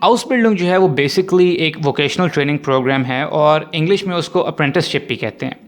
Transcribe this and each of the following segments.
House building जो है वो बेसिकली एक वोकेशनल ट्रेनिंग प्रोग्राम है और इंग्लिश में उसको अप्रेंटिसशिप भी कहते हैं।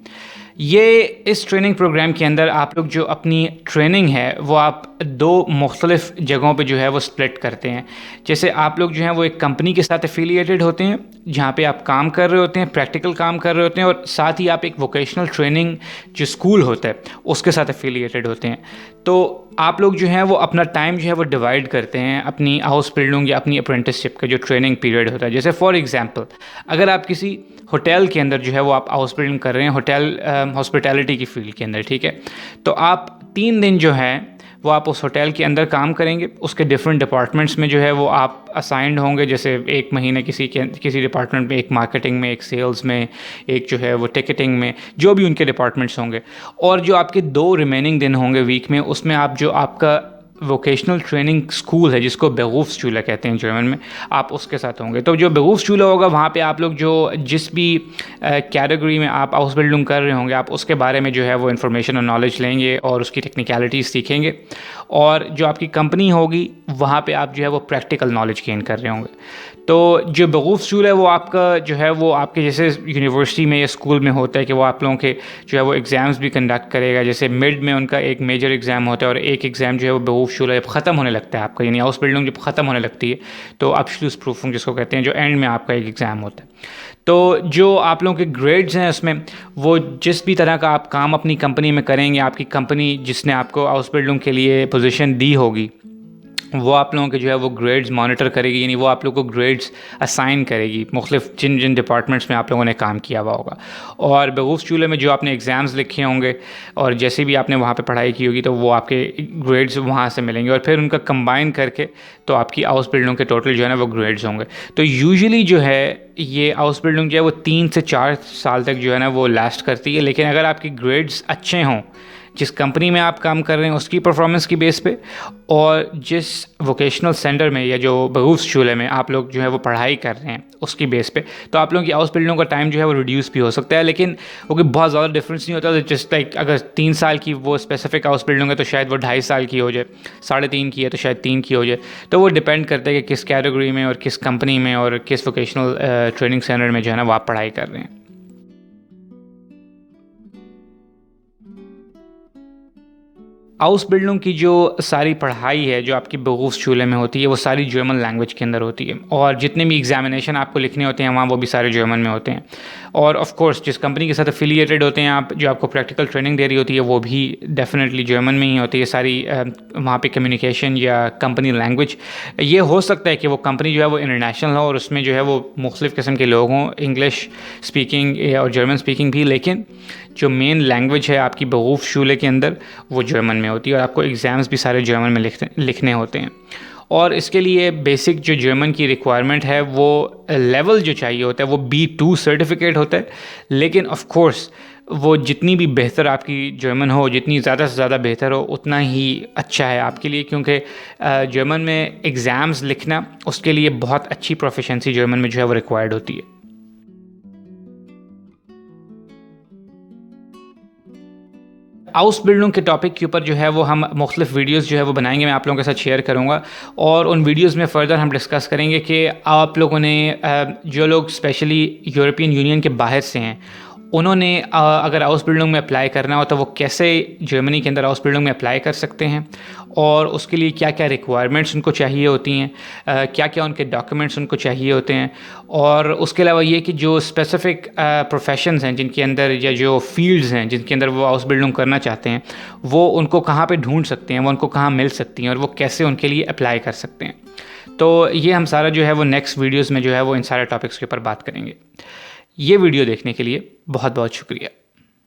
ये इस ट्रेनिंग प्रोग्राम के अंदर आप लोग जो अपनी ट्रेनिंग है वो आप दो मुख्तलिफ जगहों पे जो है वो स्प्लिट करते हैं। जैसे आप लोग जो हैं वो एक कंपनी के साथ एफिलिएटेड होते हैं जहाँ पे आप काम कर रहे होते हैं, प्रैक्टिकल काम कर रहे होते हैं, और साथ ही आप एक वोकेशनल ट्रेनिंग जो स्कूल होता है उसके साथ एफिलिएटेड होते हैं। तो आप लोग जो हैं वो अपना टाइम जो है वो डिवाइड करते हैं अपनी हाउस बिल्डिंग या अपनी अप्रेंटिसशिप का जो ट्रेनिंग पीरियड होता है। जैसे फॉर एग्जांपल अगर आप किसी होटल के अंदर जो है वो आप हाउस बिल्डिंग कर रहे हैं, होटल हॉस्पिटैलिटी की फील्ड के अंदर, ठीक है, तो आप 3 दिन जो है वो आप उस होटल के अंदर काम करेंगे। उसके डिफरेंट डिपार्टमेंट्स में जो है वो आप असाइंड होंगे। जैसे एक महीने किसी डिपार्टमेंट में, एक मार्केटिंग में, एक सेल्स में, एक जो है वो टिकटिंग में, जो भी उनके डिपार्टमेंट्स होंगे। और जो आपके 2 रिमेनिंग दिन होंगे वीक में, उसमें आप जो आपका वोकेशनल ट्रेनिंग स्कूल है जिसको बेरूफ्सशूले कहते हैं जर्मन में, आप उसके साथ होंगे। तो जो बेरूफ्सशूले होगा वहाँ पे आप लोग जो जिस भी कैटेगरी में आप हाउस बिल्डिंग कर रहे होंगे आप उसके बारे में जो है वो इन्फॉर्मेशन और नॉलेज लेंगे और उसकी टेक्निकलिटीज़ सीखेंगे। और जो आपकी कंपनी होगी वहाँ पे आप जो है वो प्रैक्टिकल नॉलेज गेन कर रहे होंगे। तो जो बेरूफ्सशूले है वो आपका जो है वो आपके जैसे यूनिवर्सिटी में या स्कूल में होता है कि वो आप लोगों के जो है वो एग्ज़ाम्स भी कंडक्ट करेगा। जैसे मिड में उनका एक मेजर एग्ज़ाम होता है और एक एग्ज़ाम जो है वो बेरूफ्सशूले जब ख़त्म होने लगता है आपका, यानी हाउस बिल्डिंग जब ख़त्म होने लगती है तो अब्शलूसप्रूफुंग जिसको कहते हैं, जो एंड में आपका एक एग्ज़ाम होता है। तो जो आप लोगों के ग्रेड्स हैं उसमें वो जिस भी तरह का आप काम अपनी कंपनी में करेंगे, आपकी कंपनी जिसने आपको हाउस बिल्डिंग के लिए पोजीशन दी होगी वो आप लोगों के जो है वो ग्रेड्स मॉनिटर करेगी, यानी वो आप लोगों को ग्रेड्स असाइन करेगी मुख्तलिफ जिन जिन डिपार्टमेंट्स में आप लोगों ने काम किया हुआ होगा। और बेरूफ्सशूले में जो आपने एग्ज़ाम्स लिखे होंगे और जैसे भी आपने वहाँ पे पढ़ाई की होगी तो वो आपके ग्रेड्स वहाँ से मिलेंगे और फिर उनका कंबाइन करके तो आपकी हाउस बिल्डिंग के टोटल जो है ना वो ग्रेड्स होंगे। तो यूजुअली जो है ये हाउस बिल्डिंग जो है वो 3 से 4 साल तक जो है ना वो लास्ट करती है। लेकिन अगर आपके ग्रेड्स अच्छे हों, जिस कंपनी में आप काम कर रहे हैं उसकी परफॉर्मेंस की बेस पे, और जिस वोकेशनल सेंटर में या जो बेरूफ्सशूले में आप लोग जो है वो पढ़ाई कर रहे हैं उसकी बेस पे, तो आप लोगों की हाउस बिल्डिंग का टाइम जो है वो रिड्यूस भी हो सकता है। लेकिन वो कोई बहुत ज़्यादा डिफरेंस नहीं होता। जस्ट लाइक अगर 3 साल की वो स्पेसिफिक हाउस बिल्डिंग है तो शायद वो 2.5 साल की हो जाए, 3.5 की है तो शायद 3 की हो जाए। तो वो डिपेंड करता है कि किस कैटेगरी में और किस कंपनी में और किस वोकेशनल ट्रेनिंग सेंटर में जो है ना वो आप पढ़ाई कर रहे हैं। हाउस बिल्डिंग की जो सारी पढ़ाई है जो आपकी बेरूफ्सशूले में होती है वो सारी जर्मन लैंग्वेज के अंदर होती है, और जितने भी एग्जामिनेशन आपको लिखने होते हैं वहाँ वो भी सारे जर्मन में होते हैं। और ऑफ कोर्स जिस कंपनी के साथ एफिलिएटेड होते हैं आप, जो आपको प्रैक्टिकल ट्रेनिंग दे रही होती है वो भी डेफिनेटली जर्मन में ही होती है सारी। वहाँ पे कम्युनिकेशन या कंपनी लैंग्वेज, ये हो सकता है कि वो कंपनी जो है वो इंटरनेशनल हो और उसमें जो है वो मुख्तलिफ़ किस्म के लोग हों, इंग्लिश स्पीकिंग और जर्मन स्पीकिंग भी, लेकिन जो मेन लैंग्वेज है आपकी बेरूफ्सशूले के अंदर वो जर्मन में होती है और आपको एग्ज़ाम्स भी सारे जर्मन में लिखने होते हैं। और इसके लिए बेसिक जो जर्मन की रिक्वायरमेंट है वो लेवल जो चाहिए होता है वो B2 सर्टिफिकेट होता है। लेकिन ऑफ कोर्स वो जितनी भी बेहतर आपकी जर्मन हो, जितनी ज़्यादा से ज़्यादा बेहतर हो, उतना ही अच्छा है आपके लिए, क्योंकि जर्मन में एग्ज़ाम्स लिखना उसके लिए बहुत अच्छी प्रोफिशिएंसी जर्मन में जो है वो रिक्वायर्ड होती है। हाउस बिल्डिंग के टॉपिक के ऊपर जो है वो हम मुख्तलिफ वीडियोस जो है वो बनाएंगे, मैं आप लोगों के साथ शेयर करूंगा। और उन वीडियोस में फ़र्दर हम डिस्कस करेंगे कि आप लोगों ने जो लोग स्पेशली यूरोपियन यूनियन के बाहर से हैं उन्होंने अगर हाउस बिल्डिंग में अप्लाई करना हो तो वो कैसे जर्मनी के अंदर हाउस बिल्डिंग में अप्लाई कर सकते हैं, और उसके लिए क्या क्या रिक्वायरमेंट्स उनको चाहिए होती हैं, क्या क्या उनके डॉक्यूमेंट्स उनको चाहिए होते हैं। और उसके अलावा ये कि जो स्पेसिफ़िक प्रोफेशंस हैं जिनके अंदर या जो फील्ड्स हैं जिनके अंदर वो हाउस बिल्डिंग करना चाहते हैं वो उनको कहाँ पे ढूंढ सकते हैं, वो उनको कहाँ मिल सकती हैं और वो कैसे उनके लिए अप्लाई कर सकते हैं। तो ये हम सारा जो है वो नेक्स्ट वीडियोज़ में जो है वो इन सारे टॉपिक्स के ऊपर बात करेंगे। ये वीडियो देखने के लिए बहुत बहुत शुक्रिया।